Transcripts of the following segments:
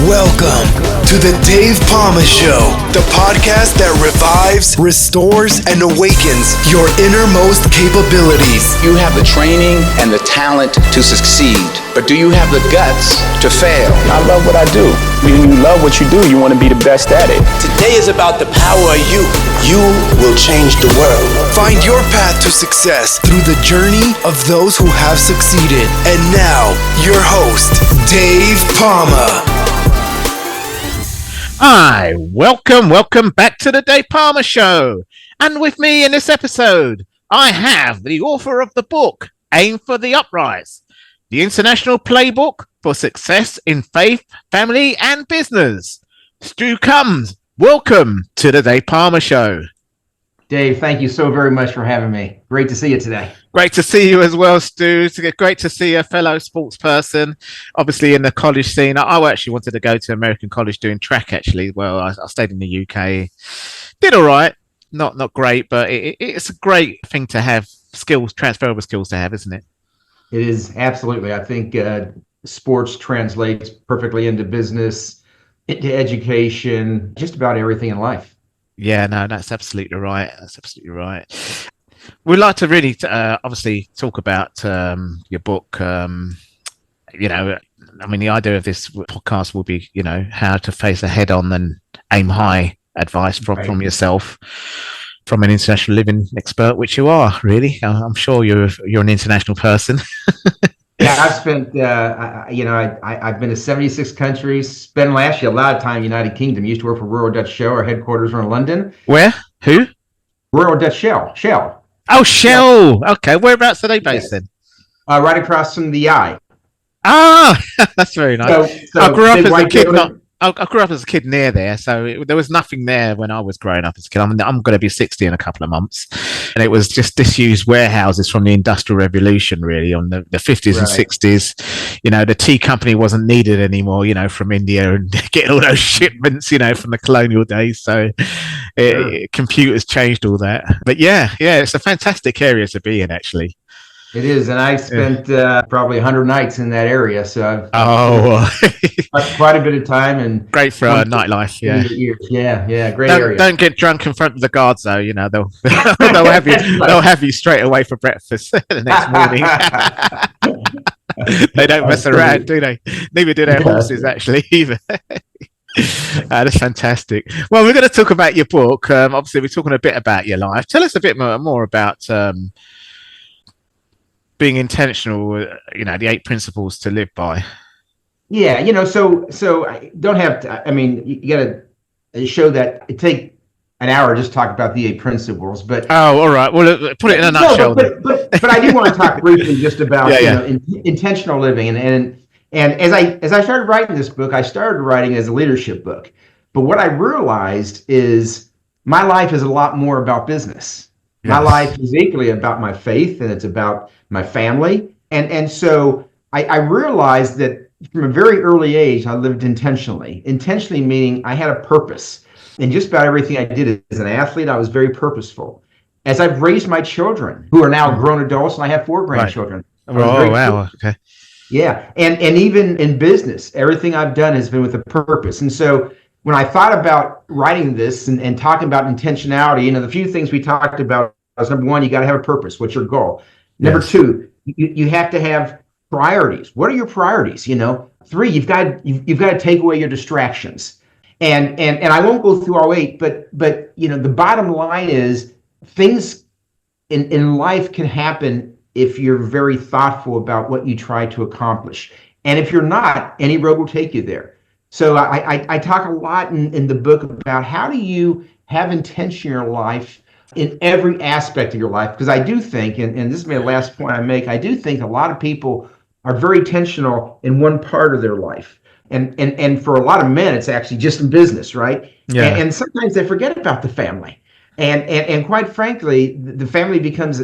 Welcome to the Dave Palma Show, the podcast that revives, restores, and awakens your innermost capabilities. You have the training and the talent to succeed, but do you have the guts to fail? I love what I do. When you love what you do, you want to be the best at it. Today is about the power of you. You will change the world. Find your path to success through the journey of those who have succeeded. And now, your host, Dave Palma. Hi, welcome back to the Dave Palma Show. And with me in this episode, I have the author of the book, Aim for the Uprise, the international playbook for success in faith, family, and business. Stu Crum, welcome to the Dave Palma Show. Dave, thank you so very much for having me. Great to see you today. Great to see you as well, Stu. It's great to see a fellow sports person, obviously in the college scene. I actually wanted to go to American college doing track, actually. Well, I stayed in the UK. Did all right. Not great, but it's a great thing to have, transferable skills to have, isn't it? It is, absolutely. I think sports translates perfectly into business, into education, just about everything in life. Yeah, no, that's absolutely right. We'd like to really, obviously, talk about your book. The idea of this podcast will be, how to face a head-on and aim high advice from yourself, from an international living expert, which you are, really. I'm sure you're an international person. Yeah, I've spent, I've been to 76 countries, spent last year a lot of time in the United Kingdom. Used to work for Royal Dutch Shell. Our headquarters are in London. Where? Who? Royal Dutch Shell. Oh, Shell. Yeah. Okay. Whereabouts are they based then? Right across from the eye. Ah, that's very nice. So I grew up as a kid. I grew up as a kid near there, so there was nothing there when I was growing up as a kid. I'm going to be 60 in a couple of months, and it was just disused warehouses from the Industrial Revolution, really, on the 50s and 60s. The tea company wasn't needed anymore, from India, and getting all those shipments, from the colonial days. So computers changed all that. But yeah, it's a fantastic area to be in, actually. It is, and I spent probably 100 nights in that area, so I've quite a bit of time. And great for nightlife, yeah, great area. Don't get drunk in front of the guards, though. They'll have you. They'll have you straight away for breakfast the next morning. They don't mess around, do they? Neither do their horses, actually, either. That's fantastic. Well, we're going to talk about your book. Obviously, we're talking a bit about your life. Tell us a bit more about being intentional, the 8 principles to live by. Yeah, so I don't have to, you got to show that it take an hour just to talk about the 8 principles, but... Oh, all right. Well, put it in a nutshell. But I do want to talk briefly just about intentional living. And as I started writing this book, I started writing as a leadership book. But what I realized is my life is a lot more about business. Yes. My life is equally about my faith, and it's about my family. And so I realized that from a very early age, I lived intentionally. Intentionally meaning I had a purpose. And just about everything I did as an athlete, I was very purposeful. As I've raised my children, who are now grown adults, and I have 4 grandchildren. Right. Oh, wow. Okay. Yeah. And even in business, everything I've done has been with a purpose. And so when I thought about writing this and talking about intentionality, the few things we talked about was, number 1, you got to have a purpose. What's your goal? Number 2, you have to have priorities. What are your priorities? 3, you've got to take away your distractions. And I won't go through all 8, but the bottom line is things in life can happen if you're very thoughtful about what you try to accomplish. And if you're not, any road will take you there. So I talk a lot in the book about how do you have intention in your life in every aspect of your life, because I do think, and this is my last point I make, I do think a lot of people are very intentional in one part of their life. And for a lot of men, it's actually just in business, right? Yeah. And sometimes they forget about the family. And quite frankly, the family becomes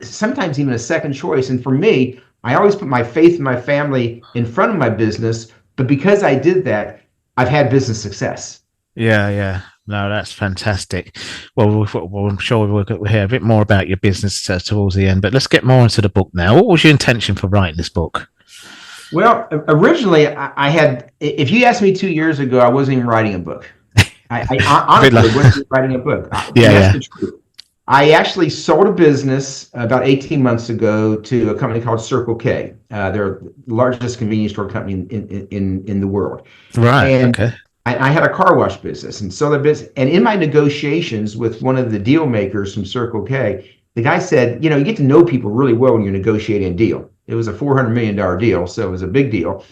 sometimes even a second choice. And for me, I always put my faith in my family in front of my business. But because I did that, I've had business success. Yeah. No, that's fantastic. Well, I'm sure we'll hear a bit more about your business towards the end, but let's get more into the book now. What was your intention for writing this book? Well, originally I had, if you asked me 2 years ago, I wasn't even writing a book. I honestly wasn't even writing a book. That's the truth. I actually sold a business about 18 months ago to a company called Circle K. They're the largest convenience store company in the world. Right. And Okay. I had a car wash business and sold that business. And in my negotiations with one of the deal makers from Circle K, the guy said, you get to know people really well when you're negotiating a deal. It was a $400 million deal, so it was a big deal.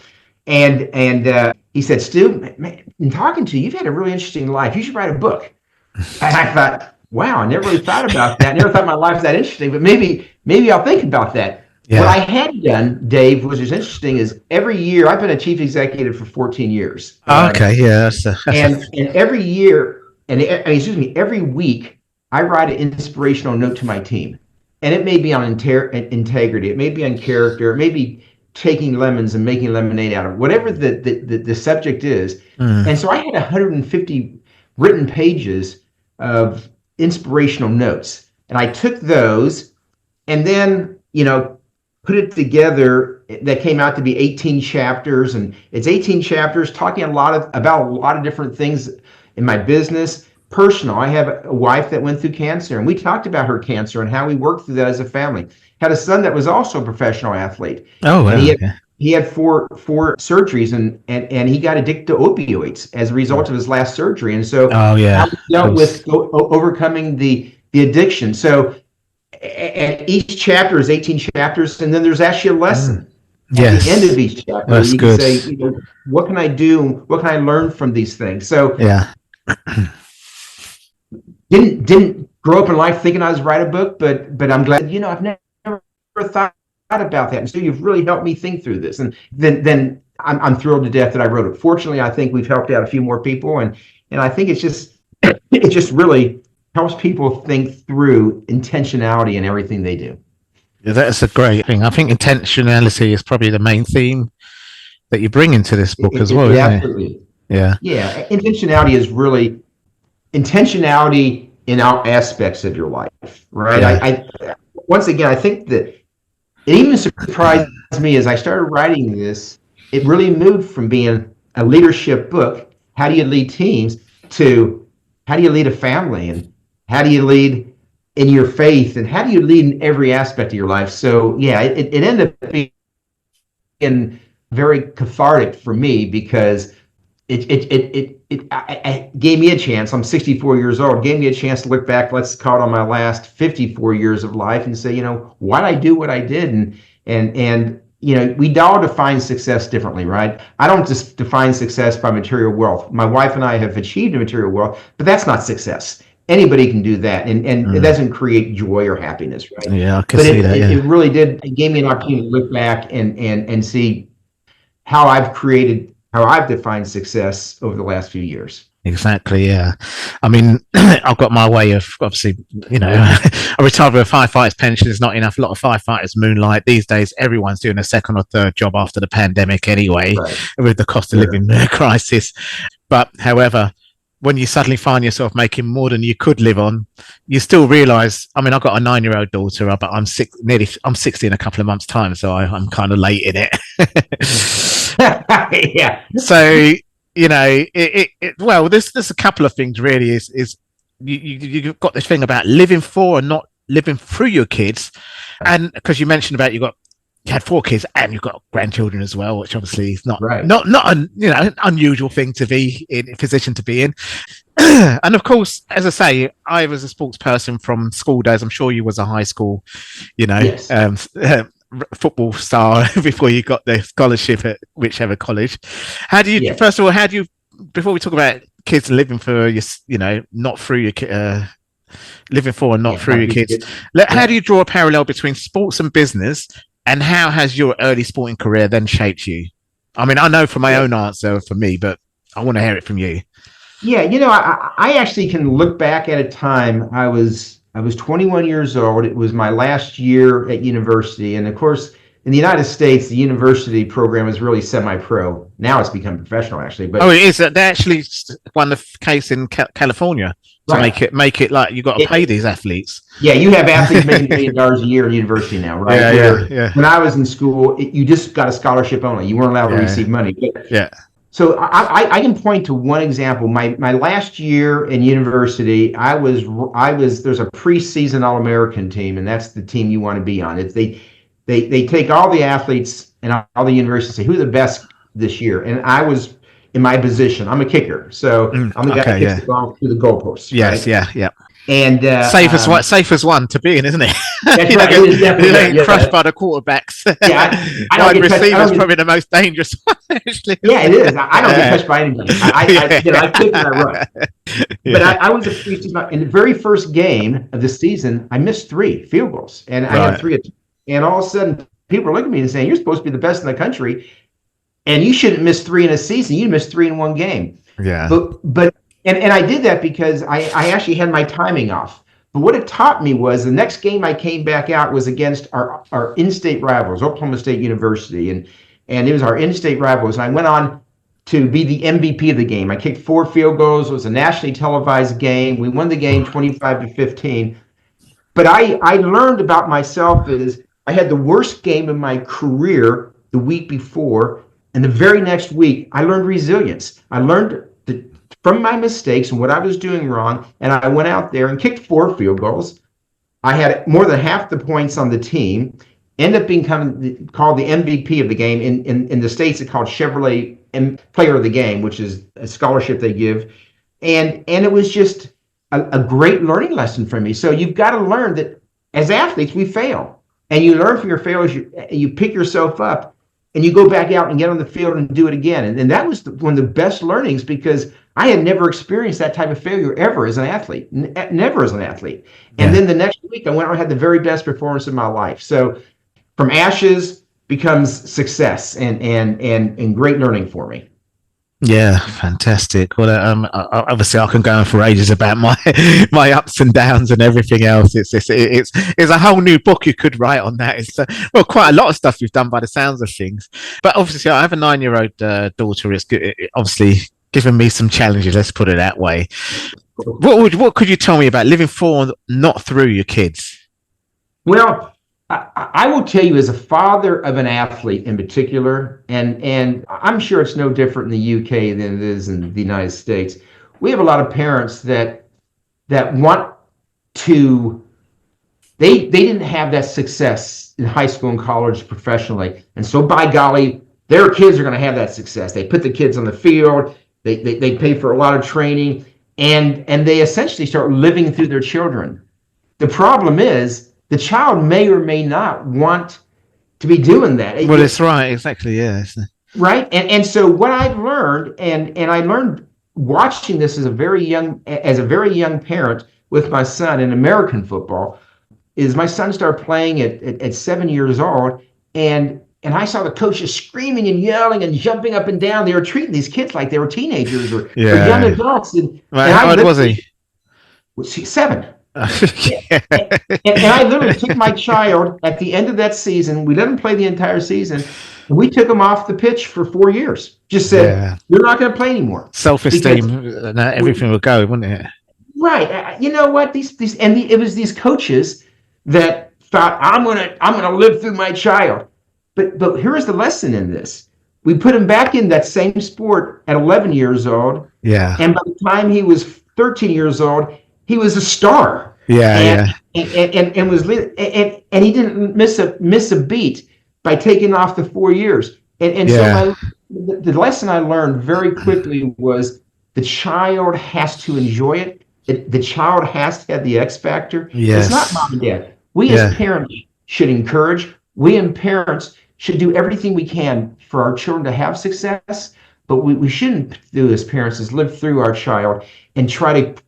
And he said, Stu, man, in talking to you, you've had a really interesting life. You should write a book. And I thought, wow, I never really thought about that. I never thought my life was that interesting, but maybe I'll think about that. Yeah. What I had done, Dave, which is interesting, is every year, I've been a chief executive for 14 years. Okay, yeah. And every year, every week, I write an inspirational note to my team. And it may be on integrity, it may be on character, it may be taking lemons and making lemonade out of it, whatever the subject is. And so I had 150 written pages of inspirational notes. And I took those and then, put it together. That came out to be 18 chapters. And it's 18 chapters talking about a lot of different things in my business. Personal. I have a wife that went through cancer, and we talked about her cancer and how we worked through that as a family. Had a son that was also a professional athlete. Oh, wow. And he had four surgeries, and he got addicted to opioids as a result of his last surgery. And so how we dealt with overcoming the addiction. So and each chapter is 18 chapters, and then there's actually a lesson. At the end of each chapter. That's can say, what can I do? What can I learn from these things? So didn't grow up in life thinking I was write a book, but I'm glad, I've never thought about that. And so you've really helped me think through this. And then I'm thrilled to death that I wrote it. Fortunately, I think we've helped out a few more people. And I think it just really helps people think through intentionality in everything they do. Yeah, that's a great thing. I think intentionality is probably the main theme that you bring into this book as well. Absolutely. Yeah. Yeah. Intentionality in all aspects of your life, right? Yeah. I once again, I think that it even surprised me as I started writing this. It really moved from being a leadership book, how do you lead teams, to how do you lead a family, and how do you lead in your faith, and how do you lead in every aspect of your life? So yeah, it ended up being very cathartic for me, because it gave me a chance. I'm 64 years old. Gave me a chance to look back, let's call it, on my last 54 years of life, and say, why'd I do what I did? And we all define success differently, right? I don't just define success by material wealth. My wife and I have achieved material wealth, but that's not success. Anybody can do that, and it doesn't create joy or happiness, right? Yeah, I can see that. It really did. It gave me an opportunity to look back and see how I've defined success over the last few years. Exactly, yeah. I mean, I've got my way of, obviously, I retired with a firefighter's pension. Is not enough. A lot of firefighters moonlight. These days, everyone's doing a second or third job after the pandemic anyway, with the cost of living crisis. But, however, when you suddenly find yourself making more than you could live on, you still realise, I mean, I've got a 9-year-old daughter, but I'm 60 in a couple of months' time, so I'm kind of late in it. Yeah. So, well, there's a couple of things really. Is you've got this thing about living for and not living through your kids, and because you mentioned about you had 4 kids and you've got grandchildren as well, which obviously is not an unusual thing to be in, a position to be in. And of course, as I say, I was a sports person from school days. I'm sure you was a high school, yes. Football star before you got the scholarship at whichever college. How do you, first of all, before we talk about kids living for your, not through your living for and not through your kids, how do you draw a parallel between sports and business, and how has your early sporting career then shaped you? I mean, I know from my own answer for me, but I want to hear it from you. Yeah, I actually can look back at a time I was 21 years old. It was my last year at university. And of course, in the United States, the university program is really semi-pro. Now it's become professional, actually. But it is. They actually won the case in California to make it like you got to pay these athletes. Yeah, you have athletes making $1 million a year in university now, right? Yeah. When I was in school, you just got a scholarship only. You weren't allowed to receive money. Yeah. So I can point to one example. My last year in university, I was there's a preseason All-American team, and that's the team you want to be on. They take all the athletes and all the universities and say, who's the best this year? And I was in my position. I'm a kicker. So I'm the guy that kicks the ball through the goalposts. Yes, right? yeah. And safe as one to be in, isn't it? That's right. It is crushed by the quarterbacks. Yeah, I don't wide get receiver's probably the most dangerous one, actually. Yeah, it is. I don't get touched by anybody. I kick and I run. But I was a preseason. In the very first game of the season, I missed 3 field goals, and I had 3. And all of a sudden, people are looking at me and saying, "You're supposed to be the best in the country, and you shouldn't miss 3 in a season. You missed 3 in one game." Yeah. But I did that because I actually had my timing off. But what it taught me was the next game I came back out was against our in-state rivals, Oklahoma State University, and it was our in-state rivals. And I went on to be the MVP of the game. I kicked 4 field goals. It was a nationally televised game. We won the game 25-15. But I learned about myself is I had the worst game of my career the week before, and the very next week I learned resilience. I learned from my mistakes and what I was doing wrong, and I went out there and kicked 4 field goals. I had more than half the points on the team, ended up being called the MVP of the game. In the States, it's called Chevrolet Player of the Game, which is a scholarship they give. And it was just a great learning lesson for me. So you've got to learn that as athletes, we fail. And you learn from your failures, you pick yourself up, and you go back out and get on the field and do it again. And that was one of the best learnings, because I had never experienced that type of failure ever as an athlete, never as an athlete. And then the next week I went out and had the very best performance of my life. So from ashes becomes success and great learning for me. Yeah, fantastic. Well, obviously I can go on for ages about my ups and downs and everything else. It's a whole new book you could write on that. It's quite a lot of stuff you've done by the sounds of things. But obviously I have a 9-year-old daughter. It's obviously given me some challenges. Let's put it that way. What could you tell me about living for, not through your kids? Well, I will tell you, as a father of an athlete in particular, and I'm sure it's no different in the UK than it is in the United States. We have a lot of parents that want to. They didn't have that success in high school and college professionally, and so by golly, their kids are going to have that success. They put the kids on the field. They pay for a lot of training, and they essentially start living through their children. The problem is, the child may or may not want to be doing that. Well, that's right. Exactly. Yeah. Right. And so what I've learned, and I learned watching this as a very young parent with my son in American football, is my son started playing at 7 years old, and I saw the coaches screaming and yelling and jumping up and down. They were treating these kids like they were teenagers or young adults. How old was he? 7. And I literally took my child at the end of that season. We let him play the entire season, and we took him off the pitch for 4 years. Just said, "You're not going to play anymore." Self-esteem, everything would go, wouldn't it? Right. You know what? It was these coaches that thought, I'm gonna live through my child. But here's the lesson in this: we put him back in that same sport at 11 years old. Yeah. And by the time he was 13 years old, he was a star. And he didn't miss a beat by taking off the 4 years. So the lesson I learned very quickly was the child has to enjoy it. The child has to have the X factor. Yes. It's not mom and dad. We as parents should encourage. We as parents should do everything we can for our children to have success. But we shouldn't do as parents is live through our child and try to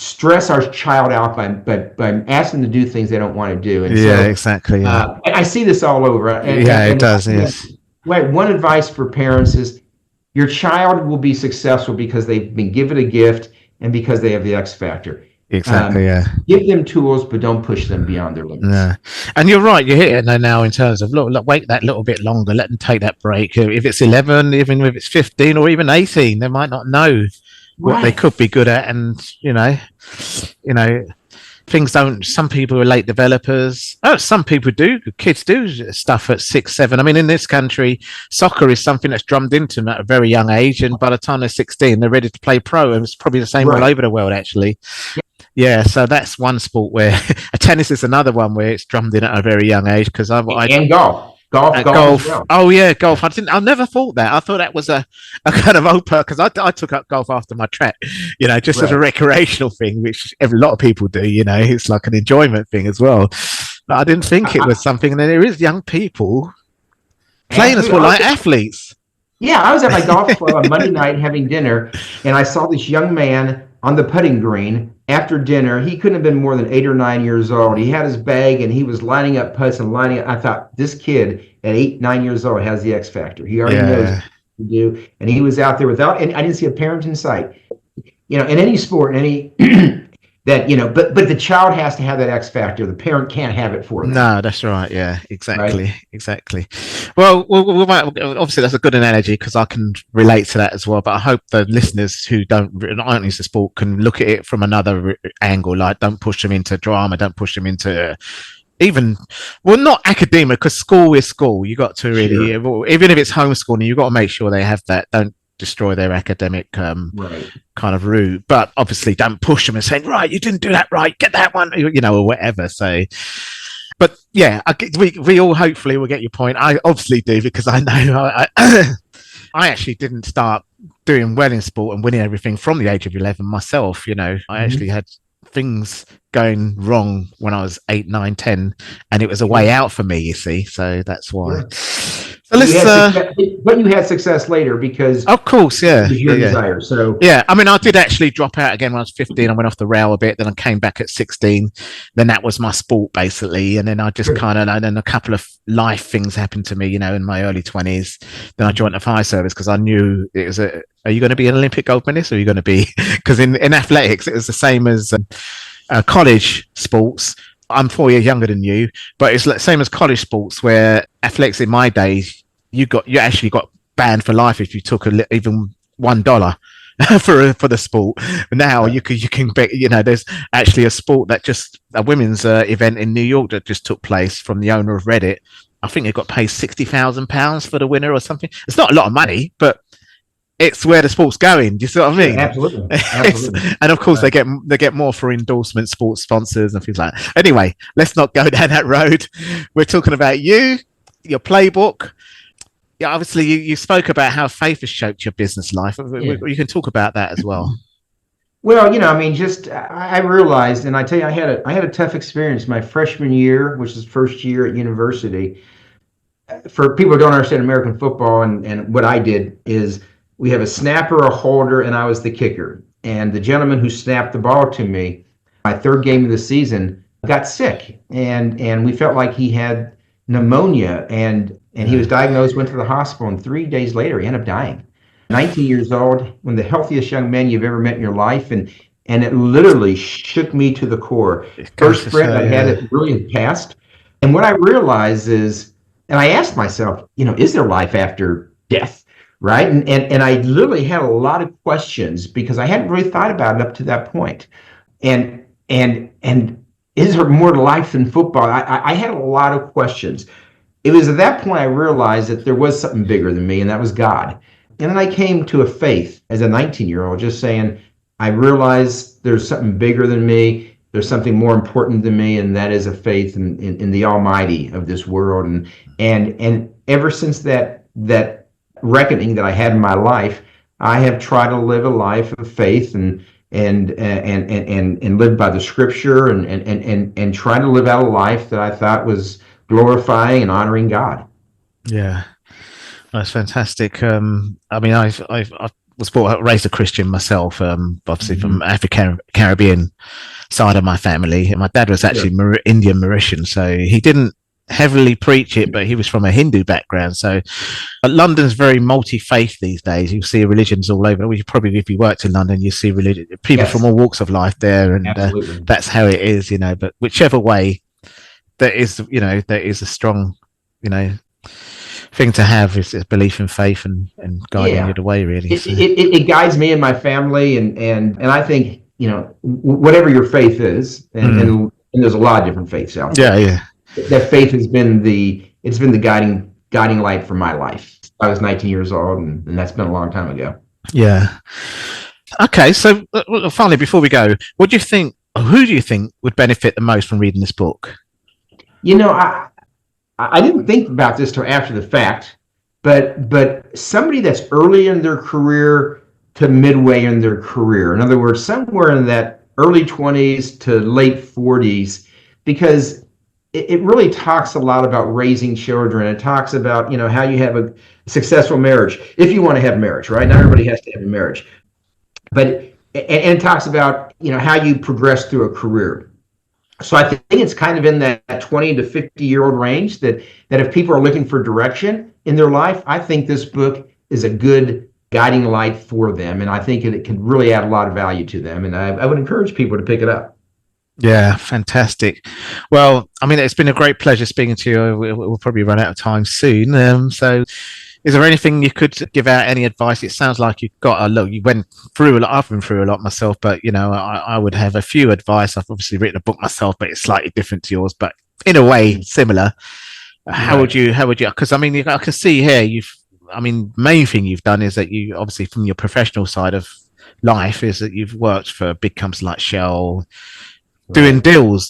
stress our child out by asking them to do things they don't want to do. And exactly. Yeah. I see this all over. It does. Yes. One advice for parents is your child will be successful because they've been given a gift and because they have the X factor. Exactly. Yeah. Give them tools, but don't push them beyond their limits. Yeah, and you're right. You're hitting it now in terms of look, wait that little bit longer. Let them take that break. If it's 11, even if it's 15 or even 18, they might not know what they could be good at, and you know, things don't. Some people are late developers. Oh, some people do. Kids do stuff at 6, 7. I mean, in this country, soccer is something that's drummed into them at a very young age, and by the time they're 16, they're ready to play pro. And it's probably the same all over the world, actually. Yeah, so that's one sport where tennis is another one where it's drummed in at a very young age because and golf. Golf. Well. Oh yeah, golf. I never thought that. I thought that was a kind of open because I took up golf after my track, just as a recreational thing, which a lot of people do. It's like an enjoyment thing as well. But I didn't think it was something. And there is young people playing as well, like athletes. Yeah, I was at my golf club on Monday night having dinner, and I saw this young man on the putting green after dinner. He couldn't have been more than 8 or 9 years old. He had his bag and he was lining up putts and lining up. I thought, this kid at 8, 9 years old has the X factor. He already knows what to do. And he was out there and I didn't see a parent in sight. In any sport, in any but the child has to have that X factor. The parent can't have it for them. No, that's right. Yeah, exactly. Right? Exactly. Well, obviously that's a good analogy because I can relate to that as well. But I hope the listeners who aren't into sport can look at it from another angle. Like, don't push them into drama. Don't push them into not academic, because school is school. You got to really, even if it's homeschooling, you got to make sure they have that. Don't destroy their academic kind of route, but obviously don't push them and say, right, you didn't do that right, get that one, or whatever. So, but yeah, we all hopefully will get your point. I obviously do, because I know I actually didn't start doing well in sport and winning everything from the age of 11 myself. I actually had things going wrong when I was 8, 9, 10, and it was a way out for me, you see. So that's why. So but you had success later because, of course, your desire. So I mean, I did actually drop out again when I was 15. I went off the rail a bit, then I came back at 16. Then that was my sport basically, and then I just and then a couple of life things happened to me, in my early 20s. Then I joined the fire service because I knew it was are you going to be an Olympic gold medalist, or are you going to be? Because in athletics, it was the same as college sports. I'm 4 years younger than you, but it's the same as college sports, where athletics in my days, you actually got banned for life if you took even $1 for the sport. Now you can bet, there's actually a sport that a women's event in New York that just took place from the owner of Reddit. I think they got paid £60,000 for the winner or something. It's not a lot of money, but it's where the sport's going. Do you see what I mean? Yeah, absolutely. And of course, they get more for endorsements, sports sponsors, and things like that. Anyway, let's not go down that road. We're talking about your playbook. Yeah, obviously, you spoke about how faith has shaped your business life. You can talk about that as well. Well, I realized, and I tell you, I had a tough experience my freshman year, which is first year at university. For people who don't understand American football, and what I did is, we have a snapper, a holder, and I was the kicker. And the gentleman who snapped the ball to me, my third game of the season, got sick. And we felt like he had pneumonia. And he was diagnosed, went to the hospital, and 3 days later, he ended up dying. 19 years old, one of the healthiest young men you've ever met in your life. And it literally shook me to the core. First sprint, I had it really passed. And what I realized is, and I asked myself, is there life after death? Right. And I literally had a lot of questions because I hadn't really thought about it up to that point. And is there more to life than football? I had a lot of questions. It was at that point I realized that there was something bigger than me, and that was God. And then I came to a faith as a 19-year-old, just saying, I realized there's something bigger than me. There's something more important than me, and that is a faith in the Almighty of this world. And ever since that reckoning that I had in my life, I have tried to live a life of faith and live by the Scripture and try to live out a life that I thought was glorifying and honoring God. Yeah, that's fantastic. I mean, I was raised a Christian myself, obviously from African Caribbean side of my family. And my dad was actually Indian Mauritian, so he didn't heavily preach it, but he was from a Hindu background. So London's very multi-faith these days. You see religions all over. Well, you probably, if you worked in London, you see people from all walks of life there, and that's how it is, But whichever way, there is a strong, thing to have is a belief in faith and guiding you the way, really. It guides me and my family, and I think whatever your faith is, and there's a lot of different faiths out there. Yeah. That faith has been the guiding light for my life. I was 19 years old, and that's been a long time ago. Yeah. Okay, so finally, before we go, what do you think? Who do you think would benefit the most from reading this book? I didn't think about this till after the fact, but somebody that's early in their career to midway in their career. In other words, somewhere in that early 20s to late 40s, because it really talks a lot about raising children. It talks about, how you have a successful marriage, if you want to have marriage, right? Not everybody has to have a marriage. But it talks about, how you progress through a career. So I think it's kind of in that 20 to 50-year-old range that if people are looking for direction in their life, I think this book is a good guiding light for them. And I think it can really add a lot of value to them. And I would encourage people to pick it up. Yeah, fantastic. Well, I mean, it's been a great pleasure speaking to you. We'll probably run out of time soon. So is there anything you could give out, any advice? It sounds like you've got a look. You went through a lot. I've been through a lot myself, but I would have a few advice. I've obviously written a book myself, but it's slightly different to yours, but in a way similar. How would you? Because I mean, I can see here main thing you've done is that you obviously from your professional side of life is that you've worked for big companies like Shell, doing deals.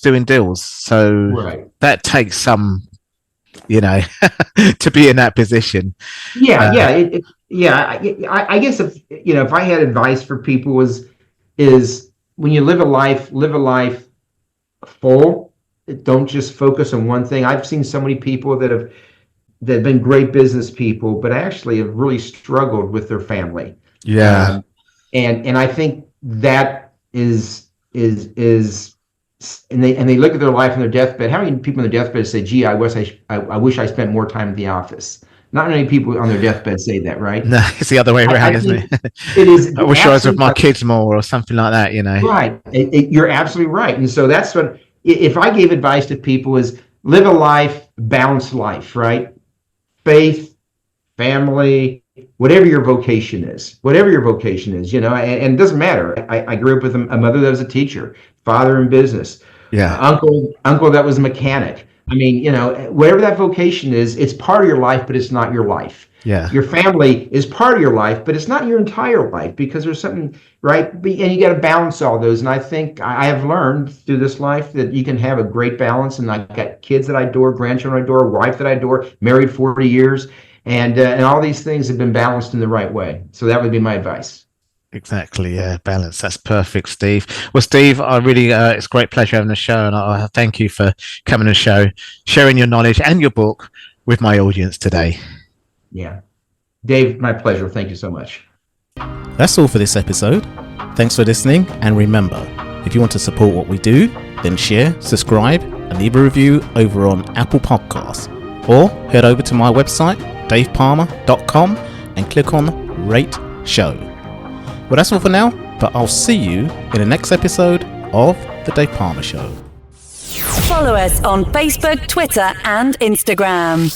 So that takes some. To be in that position. I guess if I had advice for people is when you live a life full. Don't just focus on one thing. I've seen so many people that have been great business people, but actually have really struggled with their family. Yeah, and I think that is. And they look at their life on their deathbed. How many people on their deathbed say, "Gee, I wish I spent more time at the office"? Not many people on their deathbed say that, right? No, it's the other way around, isn't it? It is. I wish I was with my kids more, or something like that. Right. You're absolutely right. And so that's what. If I gave advice to people, is live a life, balanced life, right? Faith, family, whatever your vocation is, and it doesn't matter. I grew up with a mother that was a teacher, father in business, uncle that was a mechanic. I mean, whatever that vocation is, it's part of your life, but it's not your life. Yeah. Your family is part of your life, but it's not your entire life, because there's something, right? And you got to balance all those. And I think I have learned through this life that you can have a great balance. And I've got kids that I adore, grandchildren I adore, wife that I adore, married 40 years. And all these things have been balanced in the right way. So that would be my advice. Exactly. Yeah. Balance. That's perfect, Steve. Well, Steve, I really, it's a great pleasure having the show. And I thank you for coming on the show, sharing your knowledge and your book with my audience today. Yeah. Dave, my pleasure. Thank you so much. That's all for this episode. Thanks for listening. And remember, if you want to support what we do, then share, subscribe, and leave a review over on Apple Podcasts. Or head over to my website, davepalmer.com, and click on Rate Show. Well, that's all for now, but I'll see you in the next episode of The Dave Palmer Show. Follow us on Facebook, Twitter, and Instagram.